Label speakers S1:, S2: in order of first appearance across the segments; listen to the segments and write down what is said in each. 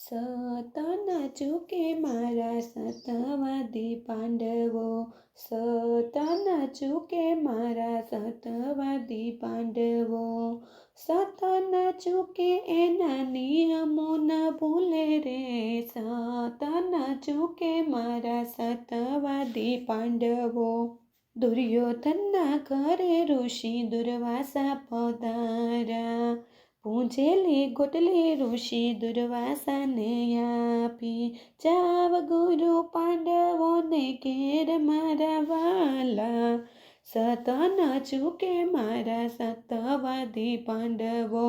S1: સત ન ચૂકે મારા સતવાદી પાંડવો, સત ન ચૂકે મારા સતવાદી પાંડવો, સત ન ચૂકે એના નિયમો ન ભૂલે રે, સત ન ચૂકે મારા સતવાદી પાંડવો. દુર્યોધનના ઘરે ઋષિ દુર્વાસા પધાર્યા, પૂંજેલી ગોટલી ઋષિ દુર્વાસાને આપી, જાવ ગુરુ પાંડવોને ઘેર મારા વાલા, સત ન ચૂકે મારા સતવાદી પાંડવો,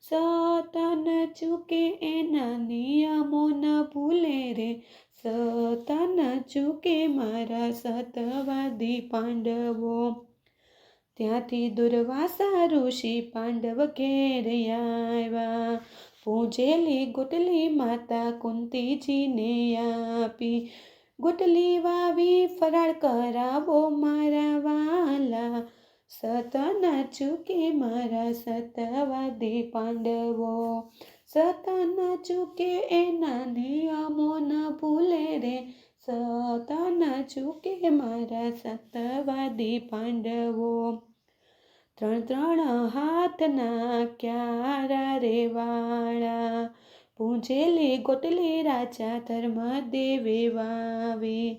S1: સત ન ચૂકે એના નિયમો ન ભૂલે રે, સત ન ચૂકે મારા સતવાદી પાંડવો. ત્યાંથી દુર્વાસા ઋષિ પાંડવ ઘેર આવ્યા, પૂજેલી ગોટલી માતા કુંતીજીને આપી, ગોટલી વાવી ફરાળ કરાવો મારા વાલા, સત ન ચૂકે મારા સતવાદી પાંડવો, સત ન ચૂકે એના નિયમો ન ભૂલે રે, સત ન ચૂકે મારા સતવાદી પાંડવો. ત્રણ ત્રણ હાથના ક્યારા રે વાળા, પૂંજેલી ગોટલી રાજા ધર્મદેવે વાવી,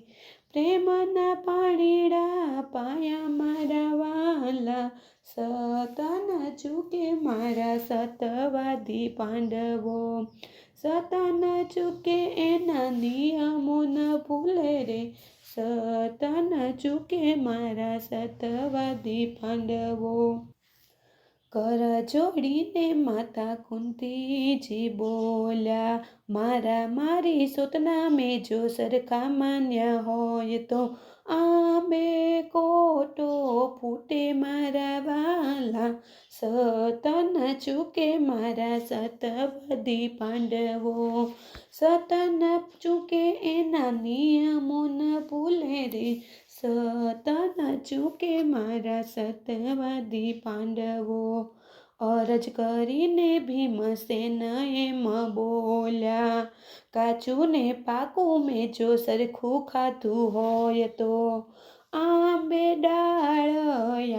S1: પ્રેમના પાણીડા પાયા મારા વાલા, સત ન ચૂકે મારા સતવાદી પાંડવો, સત ન ચૂકે એના નિયમો ન ભૂલે રે, સત ન ચૂકે મારા સતવાદી પાંડવો. કર જોડીને માતા કુંતીજી બોલ્યા, મારા મારી સૂતના મેં જો સરખા માન્યા હોય તો, આંબે કોટો ફૂટે મારા વાલા, સત ન ચૂકે મારા સતવાદી પાંડવો, સત ન ચૂકે એના નિયમો ન ભૂલે રે, સત ન ચૂકે મારા સતવાદી પાંડવો. અરજ કરીને ભીમસેન એમ બોલ્યા, કાચું ને પાકું મેં જો સરખું ખાધું હોય તો, આંબે ડાળ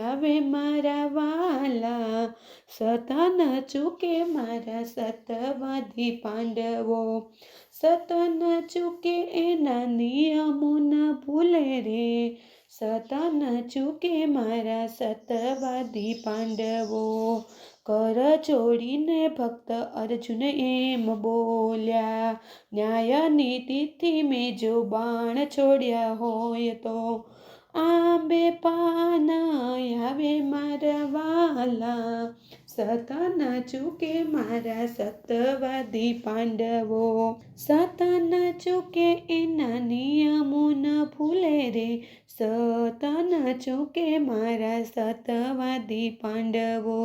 S1: આવે મારા વાલા, સત ન ચૂકે મારા સતવાદી પાંડવો, સત ન ચૂકે એના નિયમો ન ભૂલે રે, સત ન ચૂકે મારા સતવાદી પાંડવો. કર જોડીને ભક્ત અર્જુન એમ બોલ્યા, ન્યાય નીતિથી મેં જો બાણ છોડ્યા હોય તો, આંબે પાન આવે મારા વાલા, સત ન ચૂકે મારા સતવાદી પાંડવો, સત ન ચૂકે એના નિયમો ન ભૂલે રે, સત ન ચૂકે મારા સતવાદી પાંડવો.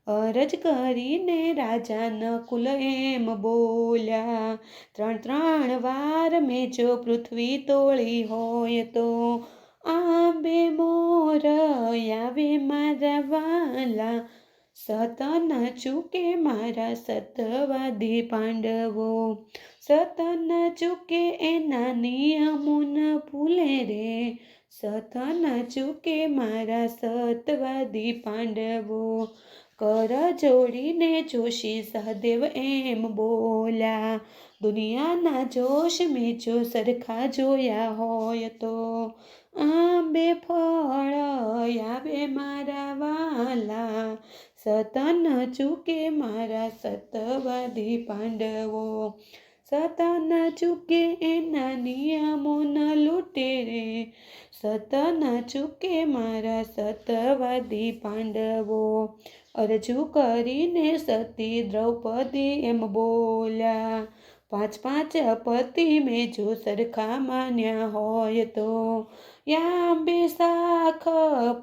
S1: અરજ કરીને રાજા નકુલ એમ બોલ્યા, ત્રણ ત્રણ વાર મેં જો પૃથ્વી તોળી હોય તો, આંબે મોર આવે મારા વાલા, સત ન ચૂકે મારા સતવાદી પાંડવો, સત ન ચૂકે એના નિયમો ન ભૂલે રે, સત ન ચૂકે મારા સતવાદી પાંડવો. કર જોડીને જોશી સહદેવ એમ બોલ્યા, દુનિયાના જોશ મેં જો સરખા જોયા હોય તો, આંબે ફળ આવે મારા વાલા, સત ન ચૂકે મારા સતવાદી પાંડવો, સત ન ચૂકે એના નિયમો ન લૂટે રે, સત ન ચૂકે મારા સતવાદી પાંડવો. અરજુ કરીને સતી દ્રૌપદી એમ બોલ્યા, પાંચ પાંચ પતિ મેં જો સરખા માન્યા હોય તો, યાંબે શાખ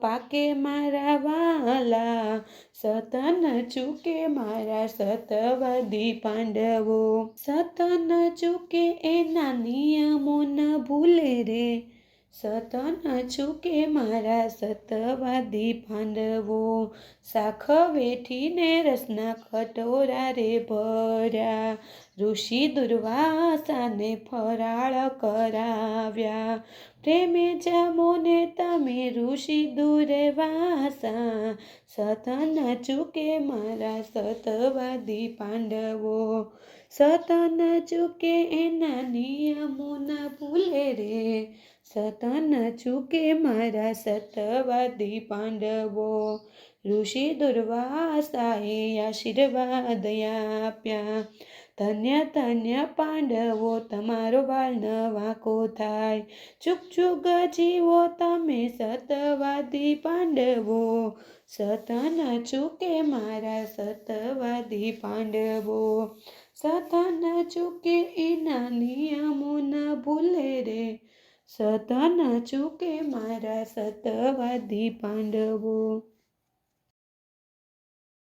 S1: પાકે મારા વાલા, સત ન ચૂકે મારા સતવાદી પાંડવો, સત ન ચૂકે એના નિયમો ન ભૂલે રે, સત ન ચૂકે મારા સતવાદી પાંડવો શાખ વેઠીને રસના કટોરા રે ભર્યા ઋષિ દુર્વાસાને ફરાળ કરાવ્યા પ્રેમે જમોને તમે ઋષિ દુર્વાસા સત ન ચૂકે મારા સતવાદી પાંડવો સત ન ચૂકે એના નિયમો ન ભૂલે રે સત ન ચૂકે મારા સતવાદી પાંડવો ઋષિ દુર્વાસાએ આશીર્વાદ આપ્યા ધન્ય ધન્ય પાંડવો તમારો વાલ ન વાંકો થાય ચૂક ચૂક જીવો તમે સતવાદી પાંડવો સત ન ચૂકે મારા સતવાદી પાંડવો સત ન ચૂકે એના નિયમો ન ભૂલે રે સત ન ચૂકે મારા સતવાદી પાંડવો